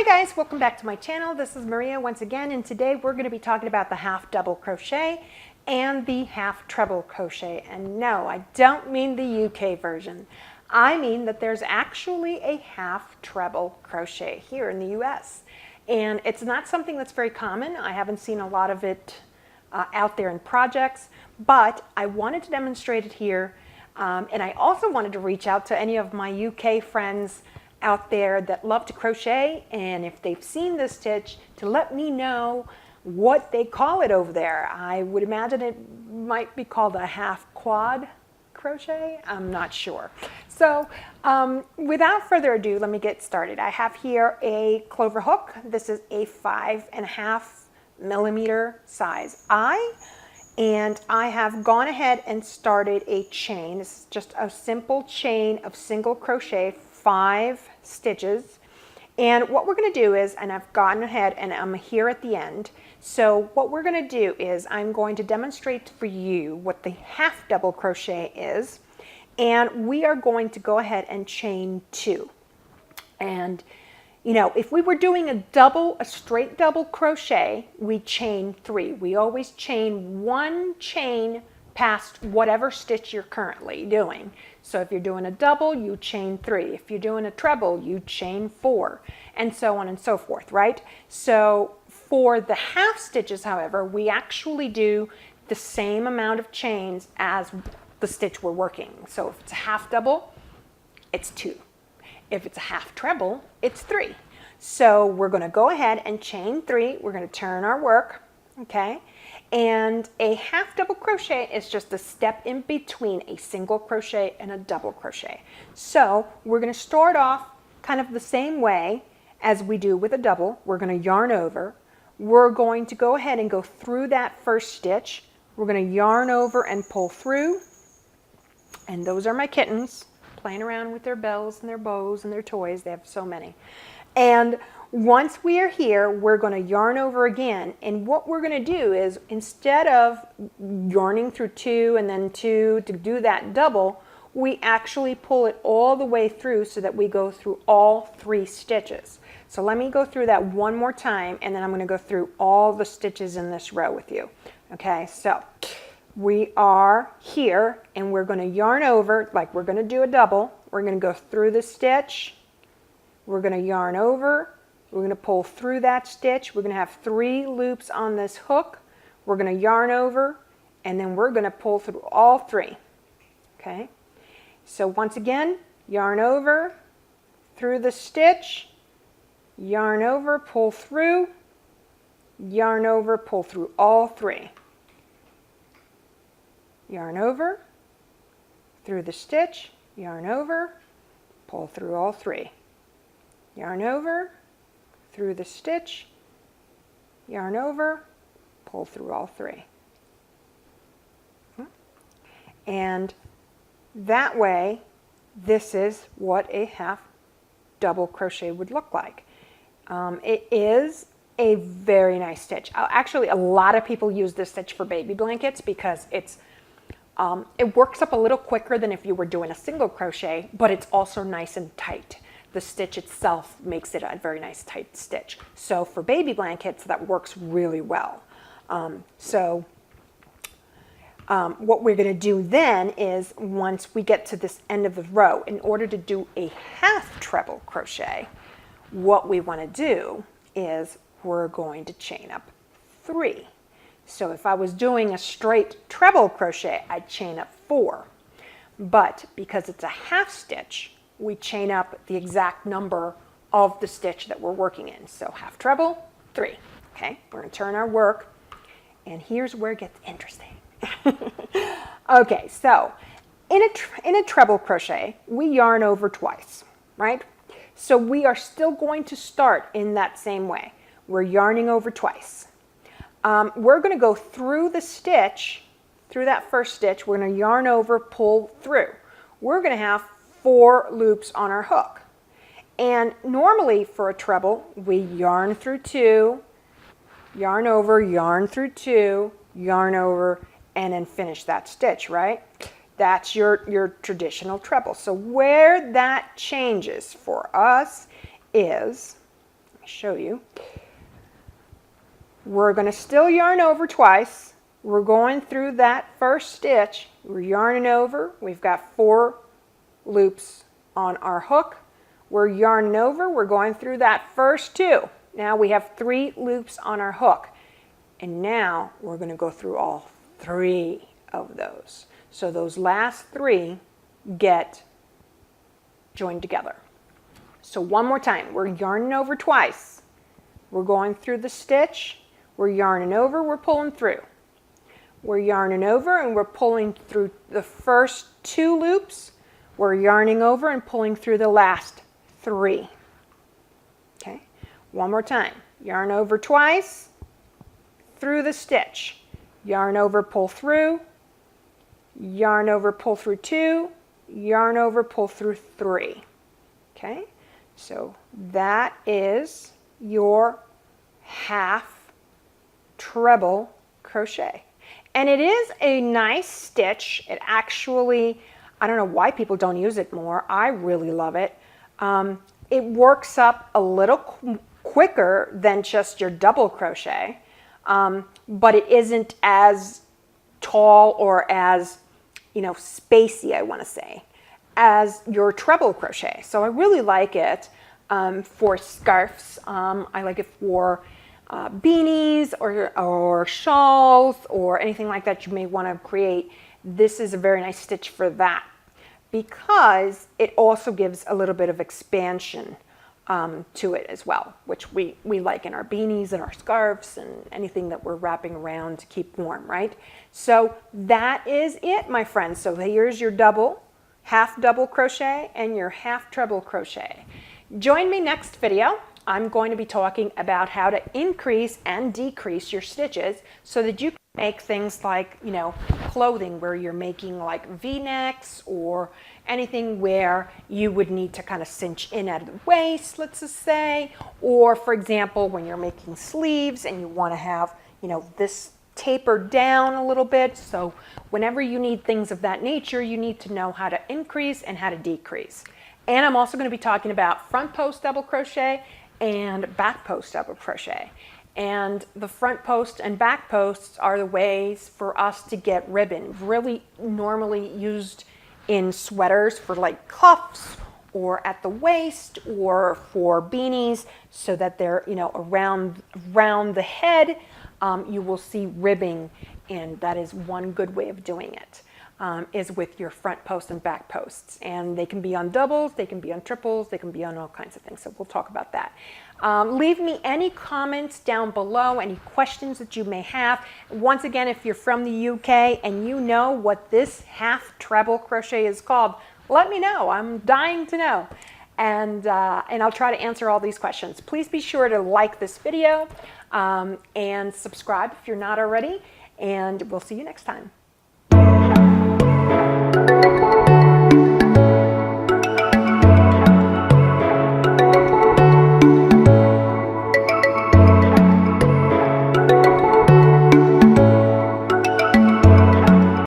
Hi guys, welcome back to my channel. This is Maria once again, and today we're going to be talking about the half double crochet and the half treble crochet. And no, I don't mean the UK version. I mean that there's actually a half treble crochet here in the US. And it's not something that's very common. I haven't seen a lot of it out there in projects, but I wanted to demonstrate it here. And I also wanted to reach out to any of my UK friends out there that love to crochet, and if they've seen this stitch, to let me know what they call it over there. I would imagine it might be called a half quad crochet. I'm not sure. So without further ado, let me get started. I have here a clover hook. This is a 5.5 millimeter size eye, and I have gone ahead and started a chain. This is just a simple chain of single crochet, 5 stitches. And what we're going to do is, and I've gone ahead and I'm here at the end, so what we're going to do is I'm going to demonstrate for you what the half double crochet is, and we are going to go ahead and chain 2. And you know, if we were doing a straight double crochet, we chain 3. We always chain 1 chain past whatever stitch you're currently doing. So if you're doing a double, you chain 3. If you're doing a treble, you chain 4, and so on and so forth, right? So for the half stitches, however, we actually do the same amount of chains as the stitch we're working. So if it's a half double, it's 2. If it's a half treble, it's 3. So we're going to go ahead and chain 3. We're going to turn our work, okay? And a half double crochet is just a step in between a single crochet and a double crochet. So we're going to start off kind of the same way as we do with a double. We're going to yarn over. We're going to go ahead and go through that first stitch. We're going to yarn over and pull through. And those are my kittens playing around with their bells and their bows and their toys. They have so many. And once we are here, we're going to yarn over again, and what we're going to do is, instead of yarning through 2 and then 2 to do that double, we actually pull it all the way through so that we go through all 3 stitches. So let me go through that one more time, and then I'm going to go through all the stitches in this row with you. Okay, so we are here, and we're going to yarn over like we're going to do a double. We're going to go through the stitch. We're going to yarn over. We're going to pull through that stitch. We're going to have 3 loops on this hook. We're going to yarn over, and then we're going to pull through all 3. Okay? So once again, yarn over, through the stitch, yarn over, pull through, yarn over, pull through all 3. Yarn over, through the stitch, yarn over, pull through all 3. Yarn over, through the stitch, yarn over, pull through all 3. And that way, this is what a half double crochet would look like. It is a very nice stitch. Actually, a lot of people use this stitch for baby blankets because it works up a little quicker than if you were doing a single crochet, but it's also nice and tight. The stitch itself makes it a very nice tight stitch. So for baby blankets, that works really well. What we're going to do then is, once we get to this end of the row, in order to do a half treble crochet, what we want to do is we're going to chain up 3. So if I was doing a straight treble crochet, I'd chain up 4. But because it's a half stitch, we chain up the exact number of the stitch that we're working in. So half treble, 3. Okay, we're going to turn our work, and here's where it gets interesting. Okay, so in a treble crochet, we yarn over twice, right? So we are still going to start in that same way. We're yarning over twice. We're going to go through the stitch, through that first stitch. We're going to yarn over, pull through. We're going to have 4 loops on our hook. And normally for a treble, we yarn through 2, yarn over, yarn through 2, yarn over, and then finish that stitch, right? That's your traditional treble. So where that changes for us is, me show you. We're going to still yarn over twice. We're going through that first stitch. We're yarning over. We've got 4 loops on our hook. We're yarning over. We're going through that first 2. Now we have 3 loops on our hook. And now we're going to go through all 3 of those. So those last 3 get joined together. So one more time, we're yarning over twice. We're going through the stitch. We're yarning over, we're pulling through. We're yarning over and we're pulling through the first 2 loops. We're yarning over and pulling through the last 3. Okay, one more time. Yarn over twice, through the stitch. Yarn over, pull through. Yarn over, pull through 2. Yarn over, pull through 3. Okay, so that is your half treble crochet. And it is a nice stitch. It actually, I don't know why people don't use it more. I really love it. It works up a little quicker than just your double crochet, but it isn't as tall or as, spacey, I want to say, as your treble crochet. So I really like it for scarves. I like it for beanies or shawls or anything like that you may want to create. This is a very nice stitch for that because it also gives a little bit of expansion to it as well, which we like in our beanies and our scarves and anything that we're wrapping around to keep warm, right? So that is it, my friends. So here's your half double crochet and your half treble crochet. Join me next video. I'm going to be talking about how to increase and decrease your stitches so that you can make things like, clothing where you're making like V-necks or anything where you would need to kind of cinch in at the waist, let's just say, or for example, when you're making sleeves and you want to have, this tapered down a little bit. So whenever you need things of that nature, you need to know how to increase and how to decrease. And I'm also going to be talking about front post double crochet and back post double crochet. And the front post and back posts are the ways for us to get ribbon, really normally used in sweaters for like cuffs or at the waist or for beanies so that they're, around the head. You will see ribbing, and that is one good way of doing it, is with your front post and back posts. And they can be on doubles, they can be on triples, they can be on all kinds of things. So we'll talk about that. Leave me any comments down below, any questions that you may have. Once again, if you're from the UK and you know what this half treble crochet is called, let me know. I'm dying to know. And I'll try to answer all these questions. Please be sure to like this video and subscribe if you're not already. And we'll see you next time.